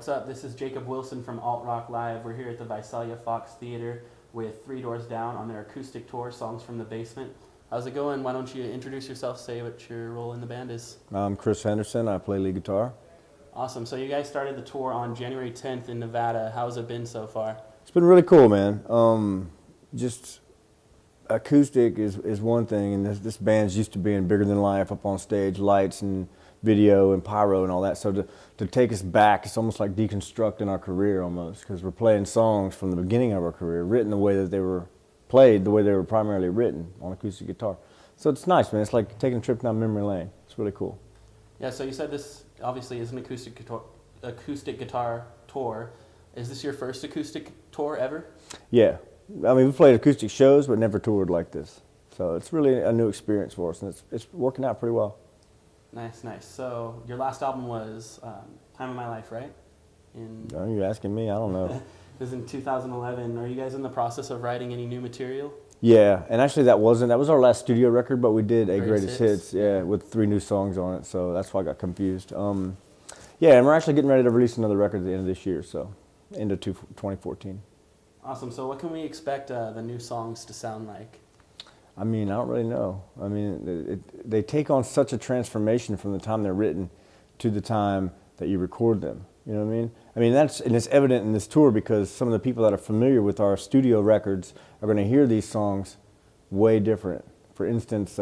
What's up? This is Jacob Wilson from Alt Rock Live. We're here at the Visalia Fox Theater with Three Doors Down on their acoustic tour, Songs from the Basement. How's it going? Why don't you introduce yourself, say what your role in the band is? I'm Chris Henderson. I play lead guitar. Awesome. So you guys started the tour on January 10th in Nevada. How's it been so far? It's been really cool, man. Just acoustic is one thing, and this band's used to being bigger than life up on stage, lights and video and pyro and all that. So to take us back, it's almost like deconstructing our career almost, because we're playing songs from the beginning of our career, written the way that they were played, the way they were primarily written on acoustic guitar. So it's nice, man. It's like taking a trip down memory lane. It's really cool. Yeah, so you said this obviously is an acoustic guitar tour. Is this your first acoustic tour ever? Yeah. I mean, we've played acoustic shows, but never toured like this. So it's really a new experience for us, and it's working out pretty well. Nice, nice. So your last album was Time of My Life, right? Are you asking me? I don't know. It was in 2011. Are you guys in the process of writing any new material? Yeah, and actually that was our last studio record, but we did a Greatest Hits, yeah, with 3 new songs on it, so that's why I got confused. Yeah, and we're actually getting ready to release another record at the end of this year, so end of 2014. Awesome. So what can we expect the new songs to sound like? I mean, I don't really know. I mean, they take on such a transformation from the time they're written to the time that you record them. You know what I mean? I mean, and it's evident in this tour because some of the people that are familiar with our studio records are going to hear these songs way different. For instance,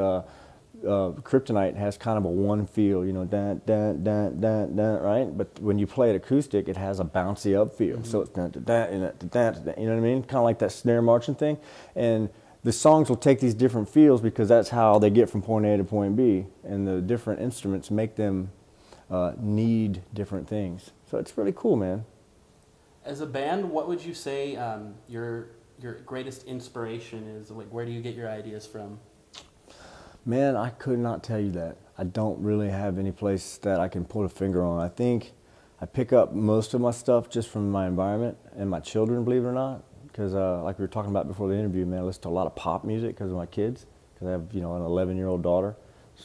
Kryptonite has kind of a one feel, you know, dun, dun, dun, dun, dun, right? But when you play it acoustic, it has a bouncy up feel. So it's dun, dun, dun, dun, dun, dun, you know what I mean? Kind of like that snare marching thing. And the songs will take these different feels because that's how they get from point A to point B. And the different instruments make them need different things. So it's really cool, man. As a band, what would you say your greatest inspiration is? Like, where do you get your ideas from? Man, I could not tell you that. I don't really have any place that I can put a finger on. I think I pick up most of my stuff just from my environment and my children, believe it or not. Because like we were talking about before the interview, man, I listen to a lot of pop music because of my kids. Because I have, you know, an 11-year-old daughter.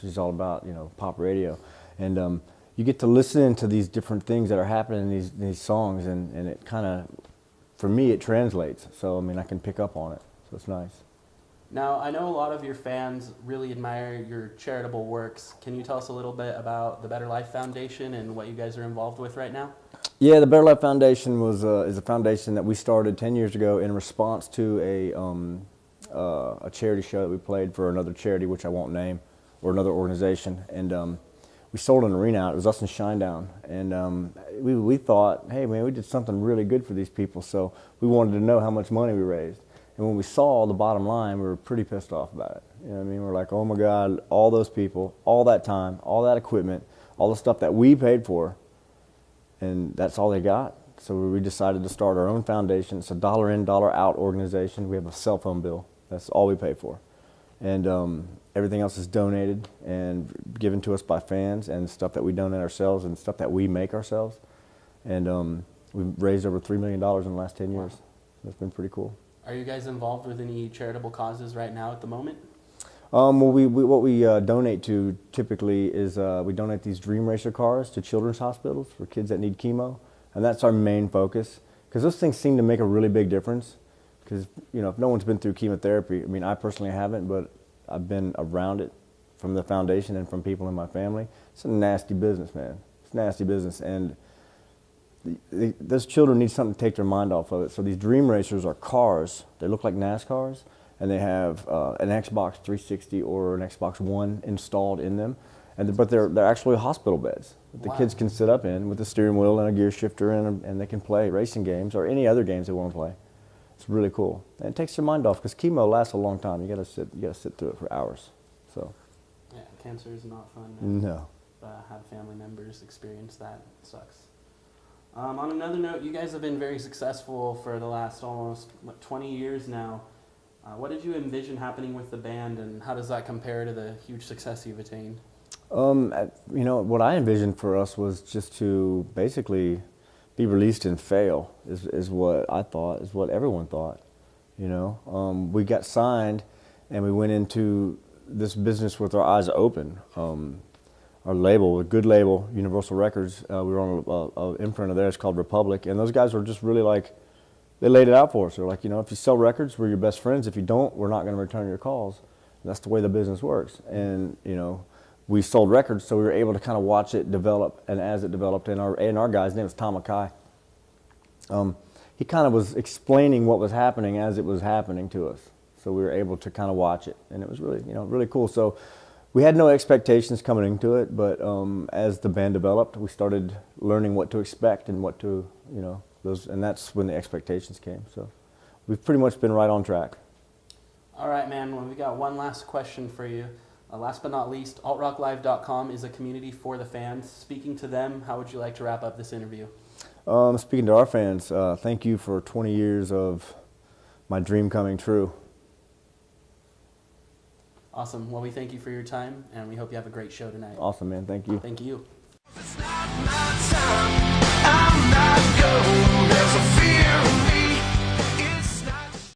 She's all about, you know, pop radio. And you get to listen to these different things that are happening in these songs, and it kind of, for me, it translates. So, I mean, I can pick up on it. So it's nice. Now, I know a lot of your fans really admire your charitable works. Can you tell us a little bit about the Better Life Foundation and what you guys are involved with right now? Yeah, the Better Life Foundation is a foundation that we started 10 years ago in response to a charity show that we played for another charity, which I won't name, or another organization. And we sold an arena out. It was us and Shinedown. And we thought, hey, man, we did something really good for these people, so we wanted to know how much money we raised. And when we saw the bottom line, we were pretty pissed off about it. You know what I mean? We're like, oh my God, all those people, all that time, all that equipment, all the stuff that we paid for, and that's all they got. So we decided to start our own foundation. It's a dollar in, dollar out organization. We have a cell phone bill. That's all we pay for. And everything else is donated and given to us by fans, and stuff that we donate ourselves and stuff that we make ourselves. And we've raised over $3 million in the last 10 years. That's been pretty cool. Are you guys involved with any charitable causes right now at the moment? Well, what we donate to typically is we donate these Dream Racer cars to children's hospitals for kids that need chemo, and that's our main focus because those things seem to make a really big difference. Because, you know, if no one's been through chemotherapy, I mean, I personally haven't, but I've been around it from the foundation and from people in my family. It's a nasty business, man. It's nasty business, and those children need something to take their mind off of it. So these Dream Racers are cars. They look like NASCARs, and they have an Xbox 360 or an Xbox One installed in them. But they're actually hospital beds that the kids can sit up in with a steering wheel and a gear shifter, and they can play racing games or any other games they want to play. It's really cool, and it takes your mind off because chemo lasts a long time. You gotta sit through it for hours. So. Yeah, cancer is not fun. No. Have family members experience that. It sucks. On another note, you guys have been very successful for the last almost 20 years now. What did you envision happening with the band, and how does that compare to the huge success you've attained? You know, what I envisioned for us was just to basically be released and fail is what I thought, is what everyone thought. You know, we got signed and we went into this business with our eyes open. our label, a good label, Universal Records. We were on a imprint of theirs called Republic, and those guys were just really like, they laid it out for us. They're like, you know, if you sell records, we're your best friends. If you don't, we're not going to return your calls. And that's the way the business works. And you know, we sold records, so we were able to kind of watch it develop. And as it developed, and our guy's name was Tom Mackay. He kind of was explaining what was happening as it was happening to us. So we were able to kind of watch it, and it was really, you know, really cool. So we had no expectations coming into it, but as the band developed, we started learning what to expect and what to, you know, and that's when the expectations came. So we've pretty much been right on track. All right, man. Well, we got one last question for you. Last but not least, altrocklive.com is a community for the fans. Speaking to them, how would you like to wrap up this interview? Speaking to our fans, thank you for 20 years of my dream coming true. Awesome. Well, we thank you for your time, and we hope you have a great show tonight. Awesome, man. Thank you. Thank you. It's not my time. I'm not